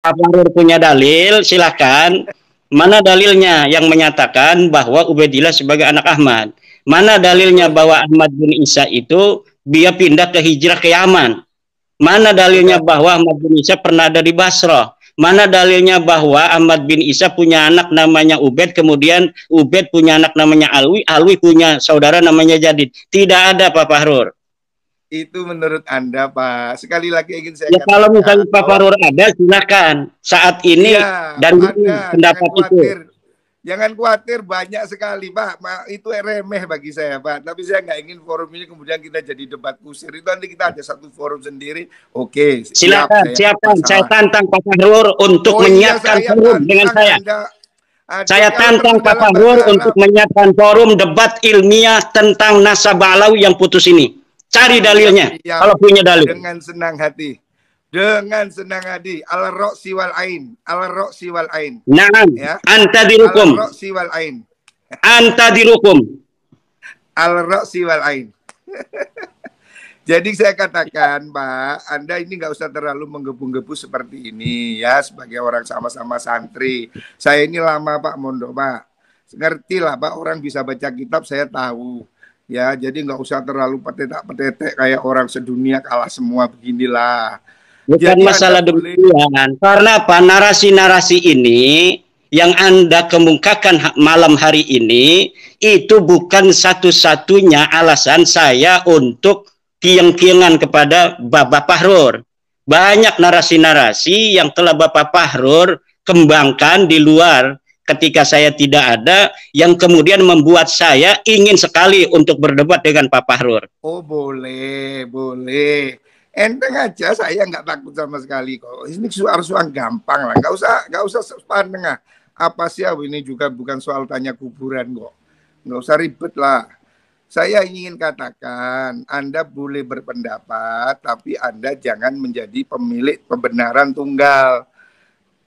Pak Fahrur punya dalil, silakan. Mana dalilnya yang menyatakan bahwa Ubaidillah sebagai anak Ahmad? Mana dalilnya Betul. bahwa Ahmad bin Isa itu dia pindah ke hijrah ke Yaman? Mana dalilnya Sudah. bahwa Ahmad bin Isa pernah ada di Basrah? Mana dalilnya bahwa Ahmad bin Isa punya anak namanya Ubaid, kemudian Ubaid punya anak namanya Alwi, Alwi punya saudara namanya Jadid? Tidak ada, Pak Fahrur. Itu menurut Anda, Pak. Sekali lagi ingin saya Ya kalau misalnya katakan Pak bahwa Fahrur ada, silakan. Saat iya, ini dan Anda jangan pendapat itu. khawatir. Jangan khawatir, banyak sekali, Pak. Itu remeh bagi saya, Pak. Tapi saya nggak ingin forum ini kemudian kita jadi debat kusir. Itu nanti kita ada satu forum sendiri. Oke, siap. Silakan, Saya siapa? Saya masalah. tantang Pak Fahrur untuk Oh iya, menyiapkan saya forum dengan tantang saya. Anda. Aduh, Saya kalau tantang perlu Pak dalam Fahrur bahasa untuk Arab. menyiapkan forum debat ilmiah tentang nasabah alawi yang putus ini. Cari Siap, dalilnya, siap. kalau punya dalil. Dengan senang hati. Dengan senang hati. Al-Roksi wal Ain. Al-Roksi wal Ain. Naam, Ya. anta dirukum. Al-Roksi wal Ain. Anta dirukum. Al-Roksi wal Ain. Jadi saya katakan, Pak, Anda ini nggak usah terlalu menggebu-gebu seperti ini ya, sebagai orang sama-sama santri. Saya ini lama, Pak Mondo, Pak. Ngerti lah, Pak, orang bisa baca kitab, saya tahu. Ya, jadi nggak usah terlalu petetek-petetek kayak orang sedunia kalah semua beginilah. Bukan Jadi Anda masalah boleh, demikian. Karena apa? Narasi-narasi ini yang Anda kemukakan malam hari ini itu bukan satu-satunya alasan saya untuk kieng-kiengan kepada Bapak Fahrur. Banyak narasi-narasi yang telah Bapak Fahrur kembangkan di luar ketika saya tidak ada, yang kemudian membuat saya ingin sekali untuk berdebat dengan Pak Fahrur. oh boleh, boleh. Enteng aja, saya nggak takut sama sekali kok. Ini soal gampang lah, nggak usah sepandeng. Apa sih ini juga bukan soal tanya kuburan kok. Nggak usah ribet lah. Saya ingin katakan, Anda boleh berpendapat, tapi Anda jangan menjadi pemilik kebenaran tunggal.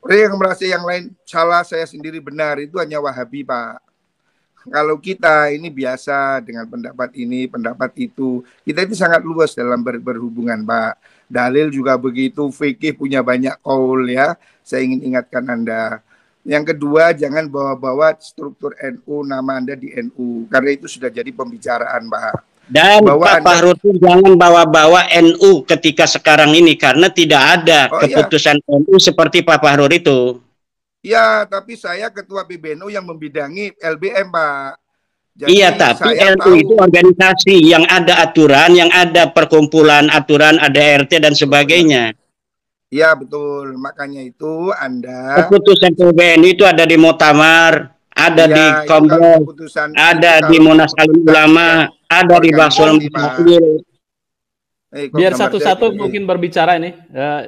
Orang yang merasa yang lain salah, saya sendiri benar, itu hanya Wahabi, Pak. Kalau kita ini biasa dengan pendapat ini, pendapat itu, kita itu sangat luas dalam berhubungan, Pak. Dalil juga begitu, fikih punya banyak kaul ya. Saya ingin ingatkan Anda. Yang kedua, jangan bawa-bawa struktur NU, nama Anda di NU, karena itu sudah jadi pembicaraan, Pak. Dan Bahwa Pak Anda, Fahrur jangan bawa-bawa NU ketika sekarang ini, karena tidak ada oh iya, keputusan NU seperti Pak Fahrur itu. ya, tapi saya ketua PBNU yang membidangi LBM, Pak. Iya, Jadi tapi saya NU itu tahu. organisasi yang ada aturan, yang ada perkumpulan aturan, ada RT dan Oh ya, sebagainya. ya betul. Makanya itu Anda, Keputusan PBNU itu ada di Muktamar, ada di ya itu kalau Komplek, keputusan, itu ada di kalau Munas Alim keputusan tingkat Ulama, ada di Basul organisasi, Pak. Masail. Kok Biar gambar saya satu-satu gini. mungkin berbicara ini.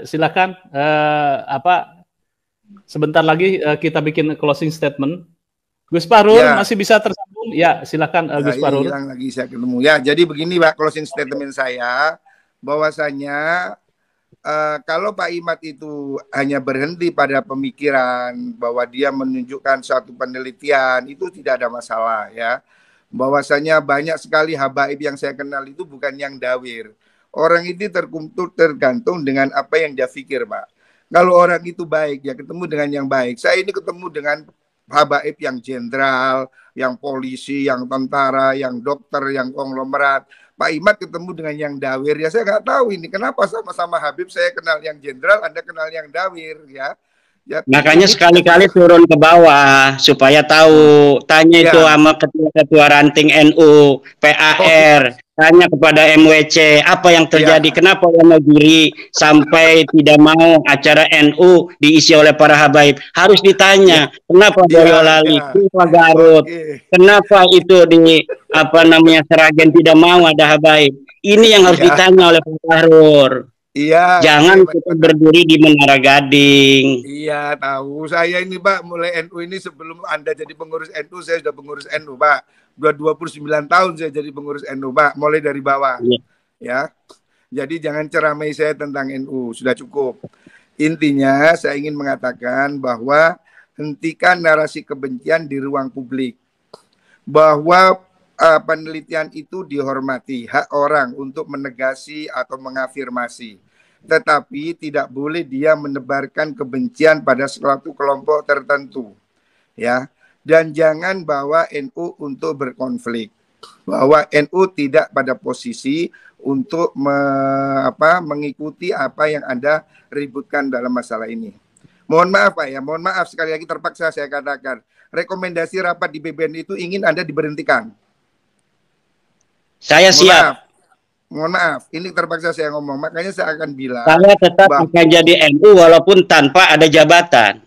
Silakan sebentar lagi kita bikin closing statement. Gus Fahrur Ya, masih bisa tersambung? Ya, silakan Gus ini Fahrur. hilang lagi saya ketemu. Ya, jadi begini Pak, closing statement saya, bahwasanya kalau Pak Imad itu hanya berhenti pada pemikiran bahwa dia menunjukkan suatu penelitian, itu tidak ada masalah ya. Bahwasanya banyak sekali habaib yang saya kenal itu bukan yang dawir. Orang itu tergantung dengan apa yang dia pikir, Pak. Kalau orang itu baik, ya ketemu dengan yang baik. Saya ini ketemu dengan habaib yang jenderal, yang polisi, yang tentara, yang dokter, yang konglomerat. Pak Imad ketemu dengan yang dawir, ya saya nggak tahu ini kenapa sama-sama Habib saya kenal yang jenderal, Anda kenal yang dawir, ya. Ya, Makanya ini sekali-kali turun ke bawah supaya tahu. Tanya itu ya. sama ketua-ketua ranting NU, Oh ya, PAR, tanya kepada MWC apa yang terjadi, ya, kenapa Wonogiri sampai tidak mau acara NU diisi oleh para habaib. Harus ya, ditanya, kenapa ya, Boyolali, ya. kenapa Garut, Oke, kenapa itu di Seragen tidak mau ada habaib. Ini yang harus ya, ditanya oleh Pak Fahrur. iya, Jangan oke, kita benar. berdiri di Menara Gading. Iya, tahu. Saya ini, Pak, mulai NU ini sebelum Anda jadi pengurus NU, saya sudah pengurus NU, Pak. 29 tahun saya jadi pengurus NU, Pak, mulai dari bawah. Ya. Ya. Jadi jangan ceramai saya tentang NU, sudah cukup. Intinya saya ingin mengatakan bahwa hentikan narasi kebencian di ruang publik. Bahwa penelitian itu dihormati, hak orang untuk menegasi atau mengafirmasi. tetapi tidak boleh dia menebarkan kebencian pada suatu kelompok tertentu, ya. Dan jangan bawa NU untuk berkonflik, bahwa NU tidak pada posisi untuk mengikuti apa yang Anda ributkan dalam masalah ini. Mohon maaf Pak ya, mohon maaf sekali lagi terpaksa saya katakan, rekomendasi rapat di BBN itu ingin Anda diberhentikan. Saya siap. Mohon maaf, ini terpaksa saya ngomong, makanya saya akan bilang. Saya tetap akan jadi NU walaupun tanpa ada jabatan.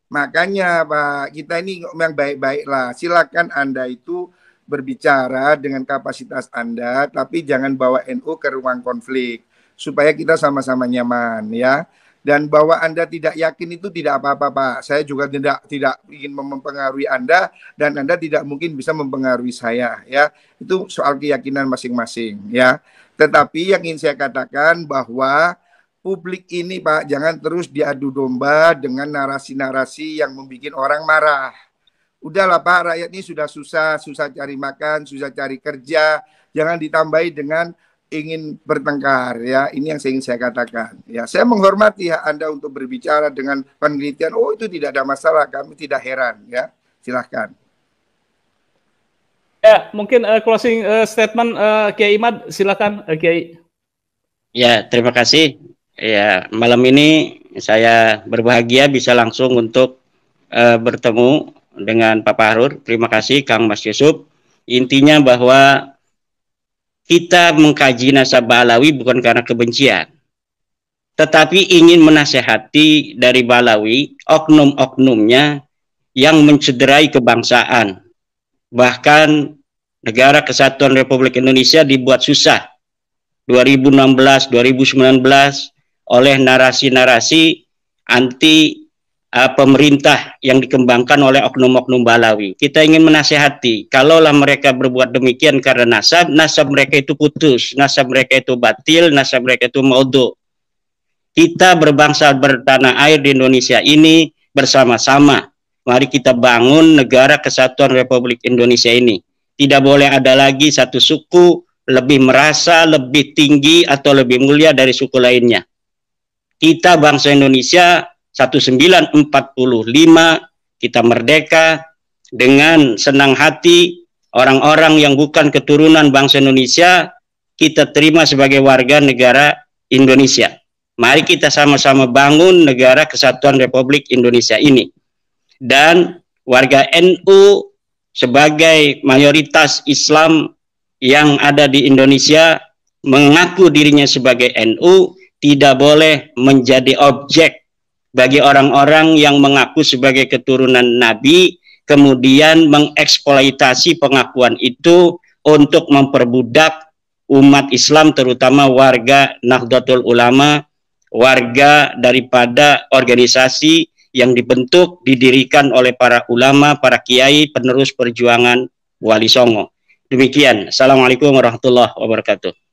Makanya Pak, kita ini yang baik-baik lah. Silakan Anda itu berbicara dengan kapasitas Anda, tapi jangan bawa NU ke ruang konflik supaya kita sama-sama nyaman ya. Dan bahwa Anda tidak yakin itu tidak apa-apa Pak. Saya juga tidak ingin mempengaruhi Anda dan Anda tidak mungkin bisa mempengaruhi saya ya. Itu soal keyakinan masing-masing ya. Tetapi yang ingin saya katakan bahwa publik ini Pak jangan terus diadu domba dengan narasi-narasi yang membuat orang marah. Udahlah Pak, rakyat ini sudah susah cari makan, susah cari kerja. Jangan ditambahi dengan ingin bertengkar ya. Ini yang ingin saya katakan ya. Saya menghormati hak Anda untuk berbicara dengan penelitian. Oh itu tidak ada masalah, kami tidak heran ya. Silahkan. Ya mungkin closing statement Kiai Imad, silakan Kiai. Ya terima kasih. Ya malam ini saya berbahagia bisa langsung untuk bertemu dengan Pak Fahrur. Terima kasih Kang Mas Yusuf. Intinya bahwa kita mengkaji nasabah Alawi bukan karena kebencian, tetapi ingin menasehati dari Balawi oknum-oknumnya yang mencederai kebangsaan. Bahkan Negara Kesatuan Republik Indonesia dibuat susah 2016, 2019 oleh narasi-narasi anti pemerintah yang dikembangkan oleh oknum-oknum Balawi. Kita ingin menasehati, kalaulah mereka berbuat demikian karena nasab mereka itu putus, nasab mereka itu batil, nasab mereka itu maudhu. Kita berbangsa bertanah air di Indonesia ini bersama-sama. Mari kita bangun Negara Kesatuan Republik Indonesia ini. Tidak boleh ada lagi satu suku lebih merasa lebih tinggi atau lebih mulia dari suku lainnya. Kita bangsa Indonesia 1945 kita merdeka dengan senang hati. Orang-orang yang bukan keturunan bangsa Indonesia kita terima sebagai warga negara Indonesia. Mari kita sama-sama bangun Negara Kesatuan Republik Indonesia ini. Dan warga NU sebagai mayoritas Islam yang ada di Indonesia mengaku dirinya sebagai NU tidak boleh menjadi objek bagi orang-orang yang mengaku sebagai keturunan Nabi, kemudian mengeksploitasi pengakuan itu untuk memperbudak umat Islam, terutama warga Nahdlatul Ulama, warga daripada organisasi yang dibentuk, didirikan oleh para ulama, para kiai, penerus perjuangan Wali Songo. Demikian. Assalamualaikum warahmatullahi wabarakatuh.